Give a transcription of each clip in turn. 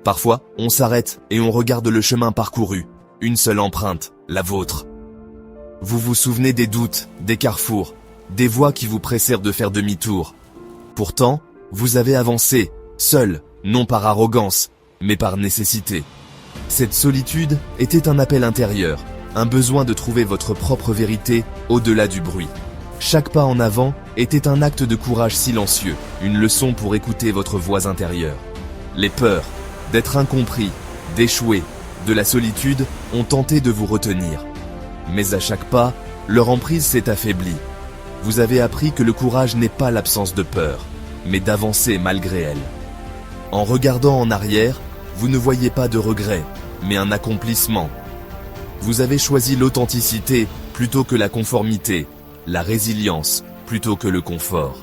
Parfois, on s'arrête et on regarde le chemin parcouru. Une seule empreinte, la vôtre. Vous vous souvenez des doutes, des carrefours, des voies qui vous pressèrent de faire demi-tour. Pourtant, vous avez avancé, seul, non par arrogance, mais par nécessité. Cette solitude était un appel intérieur, un besoin de trouver votre propre vérité au-delà du bruit. Chaque pas en avant était un acte de courage silencieux, une leçon pour écouter votre voix intérieure. Les peurs, d'être incompris, d'échouer, de la solitude ont tenté de vous retenir. Mais à chaque pas, leur emprise s'est affaiblie. Vous avez appris que le courage n'est pas l'absence de peur, mais d'avancer malgré elle. En regardant en arrière, vous ne voyez pas de regret, mais un accomplissement. Vous avez choisi l'authenticité plutôt que la conformité, la résilience plutôt que le confort.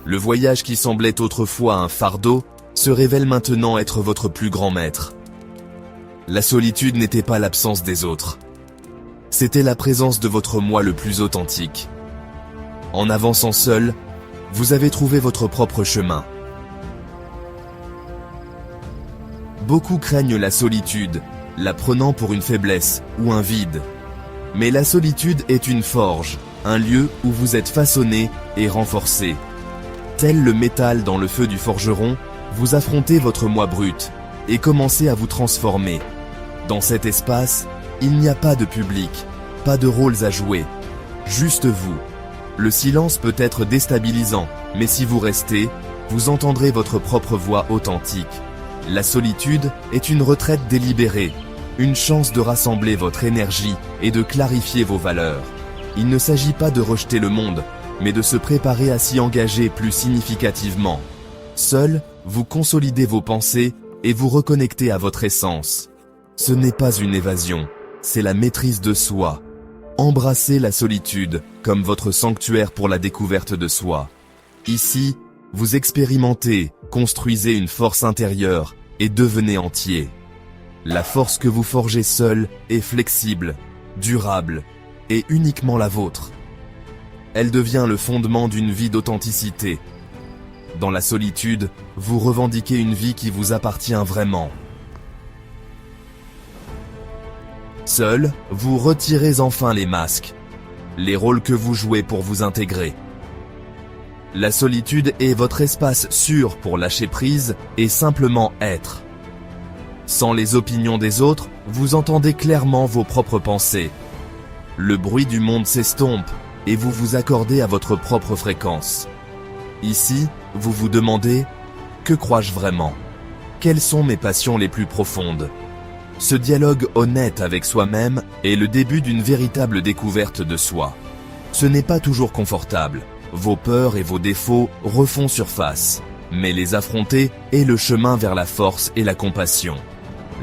Le voyage qui semblait autrefois un fardeau se révèle maintenant être votre plus grand maître. La solitude n'était pas l'absence des autres. C'était la présence de votre moi le plus authentique. En avançant seul, vous avez trouvé votre propre chemin. Beaucoup craignent la solitude, la prenant pour une faiblesse ou un vide. Mais la solitude est une forge, un lieu où vous êtes façonné et renforcé. Tel le métal dans le feu du forgeron, vous affrontez votre moi brut et commencez à vous transformer. Dans cet espace, il n'y a pas de public, pas de rôles à jouer, juste vous. Le silence peut être déstabilisant, mais si vous restez, vous entendrez votre propre voix authentique. La solitude est une retraite délibérée, une chance de rassembler votre énergie et de clarifier vos valeurs. Il ne s'agit pas de rejeter le monde, mais de se préparer à s'y engager plus significativement. Seul, vous consolidez vos pensées et vous reconnectez à votre essence. Ce n'est pas une évasion, c'est la maîtrise de soi. Embrassez la solitude comme votre sanctuaire pour la découverte de soi. Ici, vous expérimentez, construisez une force intérieure et devenez entier. La force que vous forgez seul est flexible, durable et uniquement la vôtre. Elle devient le fondement d'une vie d'authenticité. Dans la solitude, vous revendiquez une vie qui vous appartient vraiment. Seul, vous retirez enfin les masques, les rôles que vous jouez pour vous intégrer. La solitude est votre espace sûr pour lâcher prise et simplement être. Sans les opinions des autres, vous entendez clairement vos propres pensées. Le bruit du monde s'estompe et vous vous accordez à votre propre fréquence. Ici, vous vous demandez « Que crois-je vraiment ? Quelles sont mes passions les plus profondes ?» Ce dialogue honnête avec soi-même est le début d'une véritable découverte de soi. Ce n'est pas toujours confortable. Vos peurs et vos défauts refont surface. Mais les affronter est le chemin vers la force et la compassion.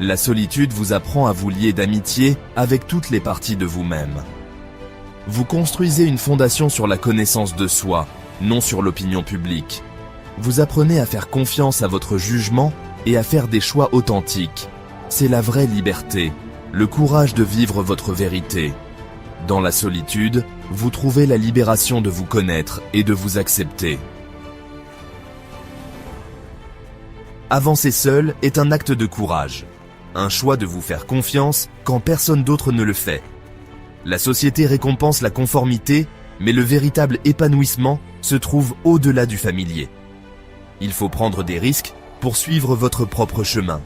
La solitude vous apprend à vous lier d'amitié avec toutes les parties de vous-même. Vous construisez une fondation sur la connaissance de soi, non sur l'opinion publique. Vous apprenez à faire confiance à votre jugement et à faire des choix authentiques. C'est la vraie liberté, le courage de vivre votre vérité. Dans la solitude, vous trouvez la libération de vous connaître et de vous accepter. Avancer seul est un acte de courage, un choix de vous faire confiance quand personne d'autre ne le fait. La société récompense la conformité, mais le véritable épanouissement se trouve au-delà du familier. Il faut prendre des risques pour suivre votre propre chemin,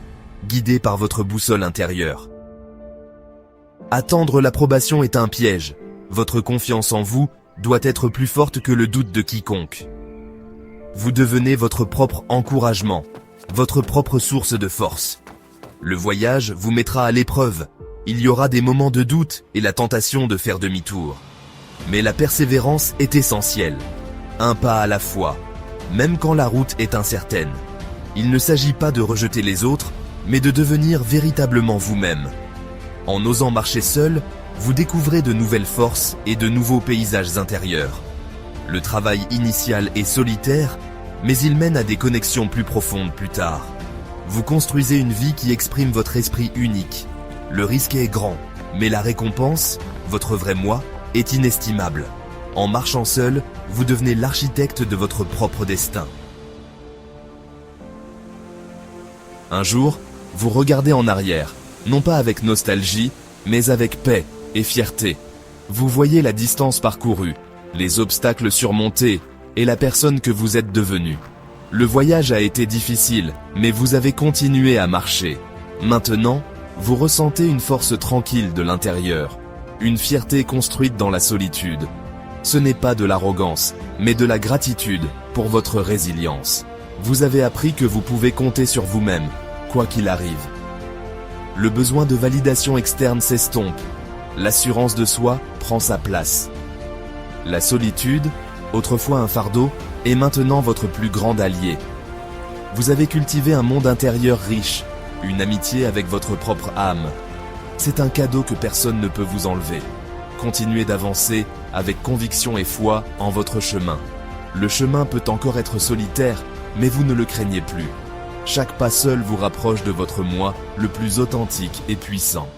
guidé par votre boussole intérieure. Attendre l'approbation est un piège. Votre confiance en vous doit être plus forte que le doute de quiconque. Vous devenez votre propre encouragement, votre propre source de force. Le voyage vous mettra à l'épreuve. Il y aura des moments de doute et la tentation de faire demi-tour. Mais la persévérance est essentielle. Un pas à la fois, même quand la route est incertaine. Il ne s'agit pas de rejeter les autres, mais de devenir véritablement vous-même. En osant marcher seul, vous découvrez de nouvelles forces et de nouveaux paysages intérieurs. Le travail initial est solitaire, mais il mène à des connexions plus profondes plus tard. Vous construisez une vie qui exprime votre esprit unique. Le risque est grand, mais la récompense, votre vrai moi, est inestimable. En marchant seul, vous devenez l'architecte de votre propre destin. Un jour, vous regardez en arrière, non pas avec nostalgie, mais avec paix et fierté. Vous voyez la distance parcourue, les obstacles surmontés et la personne que vous êtes devenue. Le voyage a été difficile, mais vous avez continué à marcher. Maintenant, vous ressentez une force tranquille de l'intérieur, une fierté construite dans la solitude. Ce n'est pas de l'arrogance, mais de la gratitude pour votre résilience. Vous avez appris que vous pouvez compter sur vous-même, quoi qu'il arrive. Le besoin de validation externe s'estompe. L'assurance de soi prend sa place. La solitude, autrefois un fardeau, est maintenant votre plus grand allié. Vous avez cultivé un monde intérieur riche, une amitié avec votre propre âme. C'est un cadeau que personne ne peut vous enlever. Continuez d'avancer avec conviction et foi en votre chemin. Le chemin peut encore être solitaire, mais vous ne le craignez plus. Chaque pas seul vous rapproche de votre moi le plus authentique et puissant.